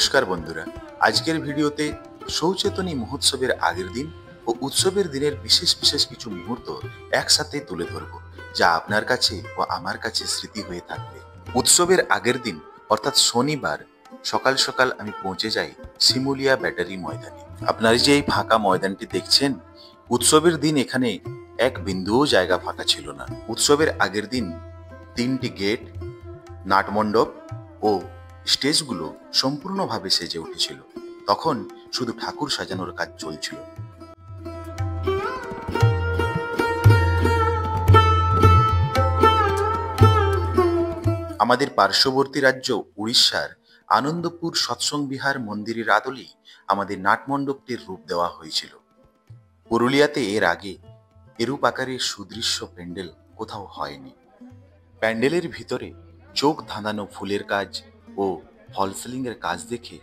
নমস্কার বন্ধুরা, আজকের ভিডিওতে সৌচেতনী মহোৎসবের আগের দিন ও উৎসবের দিনের বিশেষ বিশেষ কিছু মুহূর্ত একসাথে তুলে ধরব, যা আপনার কাছে ও আমার কাছে স্মৃতি হয়ে থাকবে। উৎসবের আগের দিন অর্থাৎ শনিবার সকাল সকাল আমি পৌঁছে যাই শিমুলিয়া ব্যাটারি ময়দানে। আপনারা যে এই ফাঁকা ময়দানটি দেখছেন, উৎসবের দিন এখানে এক বিন্দুও জায়গা ফাঁকা ছিল না। উৎসবের আগের দিন 3টি গেট, নাটমণ্ডপ ও স্টেজগুলো সম্পূর্ণভাবে সেজে উঠেছিল। তখন শুধু ঠাকুর সাজানোর কাজ চলছিল। আমাদের পার্শ্ববর্তী রাজ্য উড়িষ্যার আনন্দপুর সৎসং বিহার মন্দিরের আদলেই আমাদের নাটমণ্ডপটির রূপ দেওয়া হয়েছিল। পুরুলিয়াতে এর আগে এরূপ আকারের সুদৃশ্য প্যান্ডেল কোথাও হয়নি। প্যান্ডেলের ভিতরে চোখ ধাঁধানো ফুলের কাজ ও ফল সিলিং এর কাজ দেখে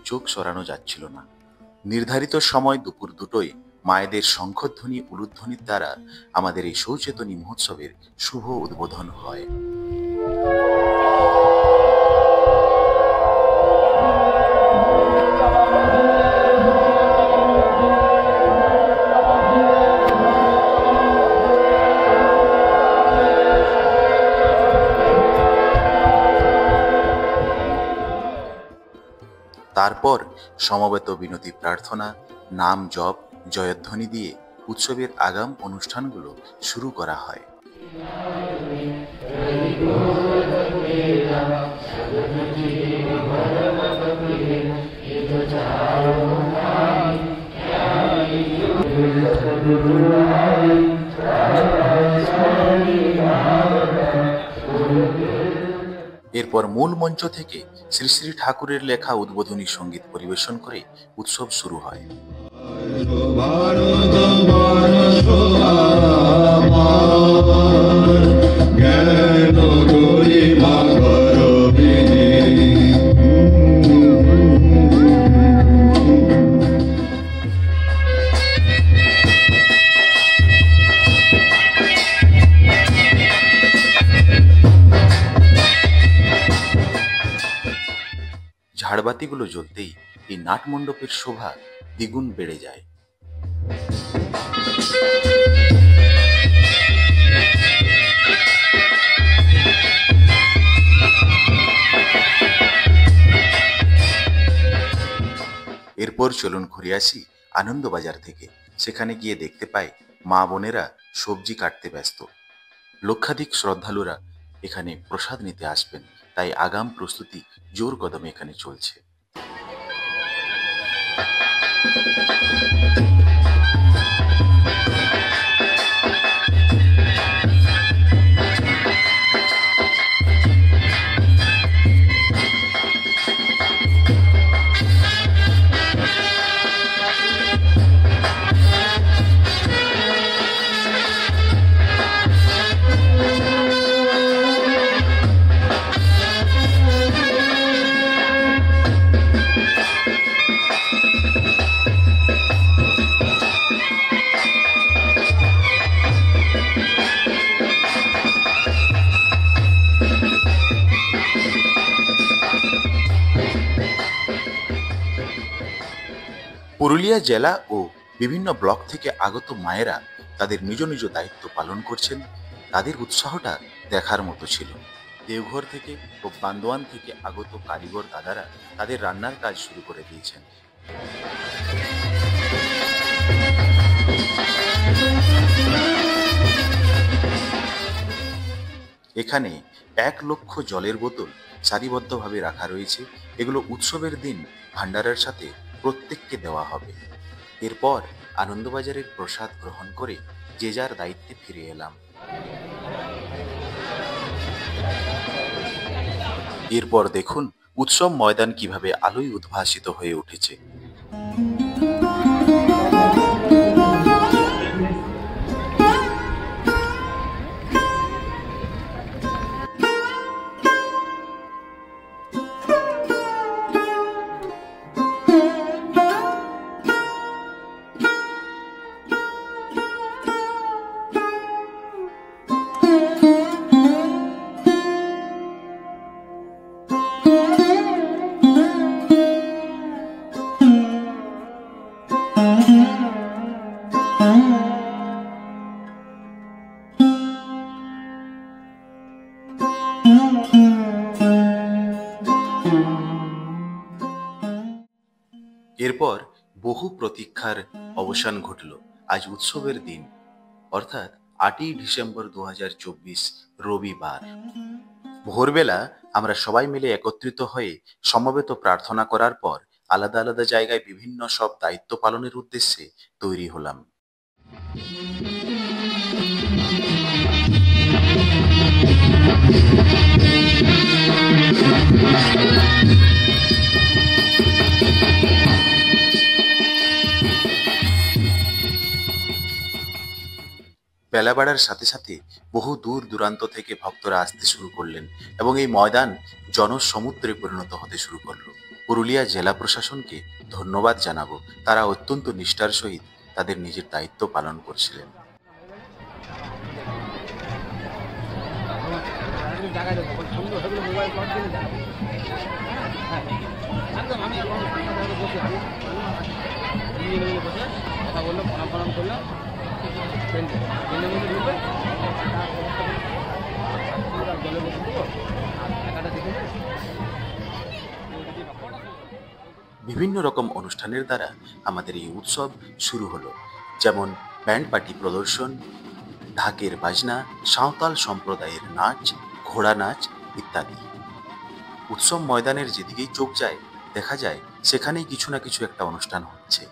চোখ সরানো যাচ্ছিল না। নির্ধারিত সময় দুপুর 2টোয় মায়েদের শঙ্খধ্বনি উলুধ্বনির দ্বারা আমাদের এই সৌচেতনী মহোৎসবের শুভ উদ্বোধন হয়। তারপর সমবেত বিনতি প্রার্থনা, নাম জপ, জয়ধ্বনি দিয়ে উৎসবের আগাম অনুষ্ঠানগুলো শুরু করা হয়। এরপর মূল মঞ্চ থেকে শ্রী শ্রী ঠাকুরের লেখা উদ্বোধনী সঙ্গীত পরিবেশন করে উৎসব শুরু হয়। ঝাড়বাতিগুলো জ্বলতেই এই নাটমণ্ডপের শোভা দ্বিগুণ বেড়ে যায়। এরপর চলুন ঘুরে আসি আনন্দবাজার থেকে। সেখানে গিয়ে দেখতে পাই মা বোনেরা সবজি কাটতে ব্যস্ত। লক্ষাধিক শ্রদ্ধালুরা এখানে প্রসাদ নিতে আসবেন, তাই আগাম প্রস্তুতি জোর কদমে এখানে চলছে। পুরুলিয়া জেলা ও বিভিন্ন ব্লক থেকে আগত মায়েরা তাদের নিজ নিজ দায়িত্ব পালন করছেন। তাদের উৎসাহটা দেখার মতো ছিল। দেওঘর থেকে ও বান্দোয়ান থেকে আগত কারিগর দাদারা তাদের রান্নার কাজ শুরু করে দিয়েছেন। এখানে 1 লক্ষ জলের বোতল সারিবদ্ধভাবে রাখা রয়েছে। এগুলো উৎসবের দিন ভান্ডারের সাথে প্রত্যেককে দেওয়া হবে। এরপর আনন্দবাজারের প্রসাদ গ্রহণ করে যে যার দায়িত্বে ফিরে এলাম। এরপর দেখুন উৎসব ময়দান কিভাবে আলোয় উদ্ভাসিত হয়ে উঠেছে। এরপর বহু প্রতীক্ষার অবসান ঘটল। আজ উৎসবের দিন, অর্থাৎ 8ই ডিসেম্বর 2024, রবিবার। ভোরবেলা আমরা সবাই মিলে একত্রিত হয়ে সমবেত প্রার্থনা করার পর আলাদা আলাদা জায়গায় বিভিন্ন সব দায়িত্ব পালনের উদ্দেশ্যে তৈরি হলাম। বেলা বাড়ার সাথে সাথে বহু দূর দূরান্ত থেকে ভক্তরা আসতে শুরু করলেন এবং এই ময়দান জনসমুদ্রে পরিণত হতে শুরু করলো। পুরুলিয়া জেলা প্রশাসনকে ধন্যবাদ জানাবো, তারা অত্যন্ত নিষ্ঠার সহিত তাদের নিজের দায়িত্ব পালন করছিলেন। বিভিন্ন রকম অনুষ্ঠানের দ্বারা আমাদের এই উৎসব শুরু হলো, যেমন ব্যান্ড পার্টি প্রদর্শন, ঢাকের বাজনা, সাঁওতাল সম্প্রদায়ের নাচ, ঘোড়া নাচ ইত্যাদি। উৎসব ময়দানের যেদিকেই চোখ যায় দেখা যায় সেখানেই কিছু না কিছু একটা অনুষ্ঠান হচ্ছে।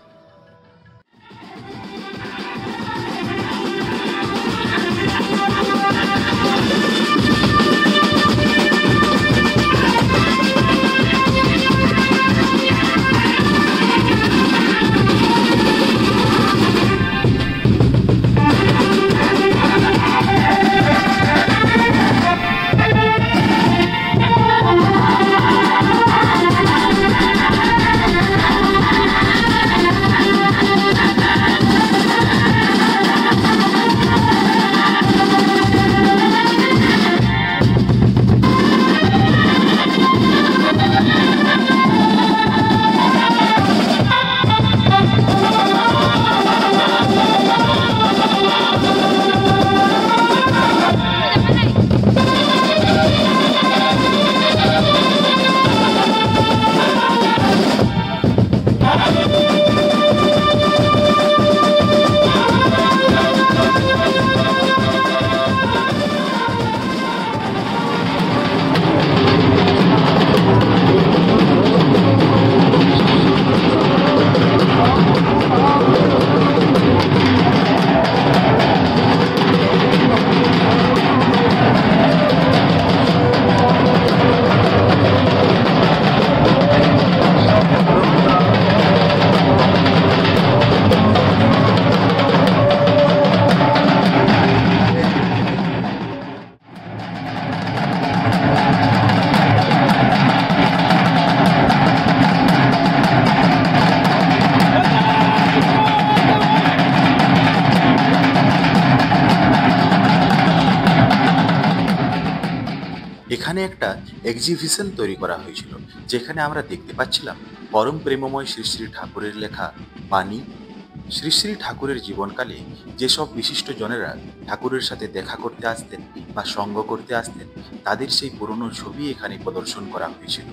এখানে একটা এক্সিবিশন তৈরি করা হয়েছিল, যেখানে আমরা দেখতে পাচ্ছিলাম পরম প্রেমময় শ্রী শ্রী ঠাকুরের লেখা বাণী। শ্রী শ্রী ঠাকুরের জীবনকালে যেসব বিশিষ্ট জনেরা ঠাকুরের সাথে দেখা করতে আসতেন বা সঙ্গ করতে আসতেন, তাদের সেই পুরনো ছবি এখানে প্রদর্শন করা হয়েছিল।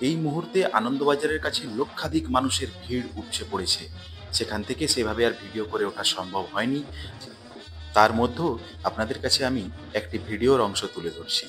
এই মুহূর্তে আনন্দবাজারের কাছে লক্ষাধিক মানুষের ভিড় উপচে পড়েছে। সেখান থেকে সেভাবে আর ভিডিও করে ওঠা সম্ভব হয়নি। তার মধ্যেও আপনাদের কাছে আমি একটি ভিডিওর অংশ তুলে ধরছি।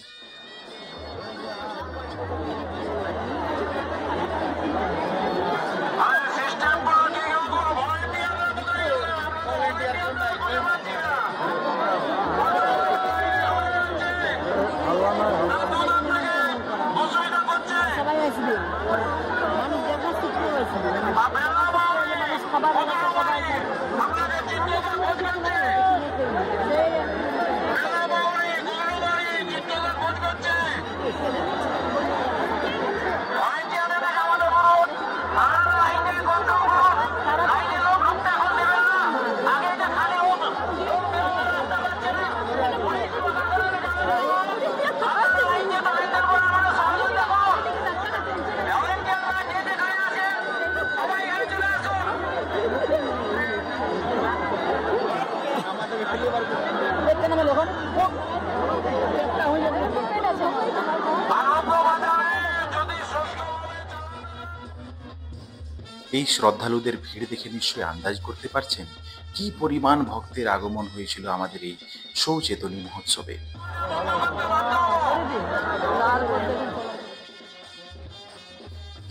এই শ্রদ্ধালুদের ভিড় দেখে নিশ্চয়ই আন্দাজ করতে পারছেন কি পরিমাণ ভক্তের আগমন হয়েছিল আমাদের এই সৌচেতনী মহোৎসবে।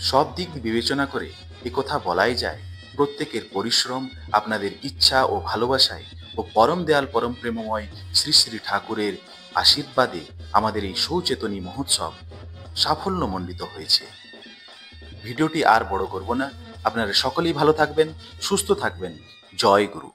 সব দিক বিবেচনা করে একথা বলাই যায়, প্রত্যেকের পরিশ্রম, আপনাদের ইচ্ছা ও ভালোবাসায় ও পরম দয়াল পরম প্রেমময় শ্রী শ্রী ঠাকুরের আশীর্বাদে আমাদের এই সৌচেতনী মহোৎসব সাফল্যমণ্ডিত হয়েছে। ভিডিওটি আর বড় করব না। আপনারা সকলেই ভালো থাকবেন, সুস্থ থাকবেন। জয় গুরু।